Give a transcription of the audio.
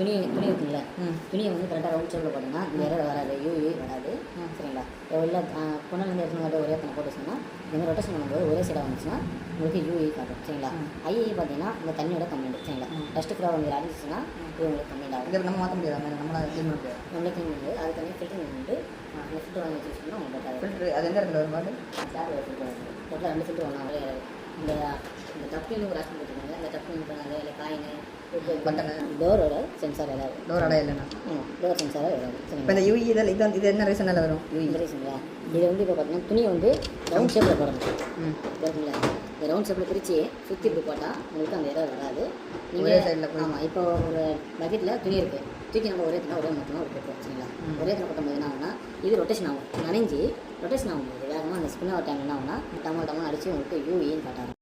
துணி இருக்குல்ல, துணியை வந்து கரெக்டாக ரவுண்ட் ஷேப்பில் போட்டிங்கன்னா இந்த எரர் வராது, யூஏ வராது. சரிங்களா? இல்லை பொண்ணுலேருந்து எடுத்துன்னு ஒரே பண்ண போட்டு சொன்னால் இந்த மாதிரி ரொட்டேஷன் பண்ணும்போது ஒரே சைடாக வந்துச்சுன்னா உங்களுக்கு யூஏ காட்டும். சரிங்களா? ஐஏ பார்த்தீங்கன்னா இந்த தண்ணியோட கம்ப்ளைண்ட். சரிங்களா? டஸ்ட்டு கூட வந்து அரைஞ்சிச்சுன்னா இது உங்களுக்கு கம்ப்ளைண்ட் ஆகும். இதை நம்ம மாற்ற முடியாது, நம்மளால் க்ளீன் பண்ண முடியாது. நம்மளே க்ளீன் பண்ணுறது அது தனியாக ஃபில்டர் பண்ணிட்டு அந்த ஃபில்டர் வாங்கி வச்சு சொன்னால் உங்களுக்கு பெட்டர். ஃபில்ட்ரு அது எந்த இடத்துல வரும் பாட்டு டேப்பில் ஃபில்டர் வாங்கி டோட்டலாக 2 ஃபில்டர் வாங்க. இந்த டப்பின்னு ஒரு ஆப்ஷன் போட்டுருக்காங்க. இந்த டப்பின்னு பண்ணாங்க இல்லை காயின்னு பட்டனு டோரோட சென்சார் ஏதாவது டோர் அடைய இல்லைண்ணா. டோர் சென்சாராக ஏதாவது. இப்போ இந்த யூஇ இதில் இது என்ன ரீசனில் வரும்? இந்த ரீசன்ங்களா? இது வந்து இப்போ பார்த்தீங்கன்னா துணி வந்து ரவுண்ட் ஷேப்பில் போடணும். சரிங்களா? இந்த ரவுண்ட் ஷேப்பில் பிரித்து சுற்றி இப்படி போட்டால் உங்களுக்கு அந்த இடம் வராது. நீங்கள் சைடில் ஆமாம். இப்போ ஒரு பக்கெட்டில் துணி இருக்குது, தூக்கி நம்ம ஒரே மொத்தமாக ஒரு போட்டோம். சரிங்களா? ஒரே போடும்போது என்ன ஆகுனா இது ரொட்டேஷன் ஆகும், நனைஞ்சி ரொட்டேஷன் ஆகும்போது வேகமாக அந்த ஸ்பின் ஆகிற டைம் என்ன ஆகுனா டமா அடித்து உங்களுக்கு யூஇன்னு காட்டாகும்.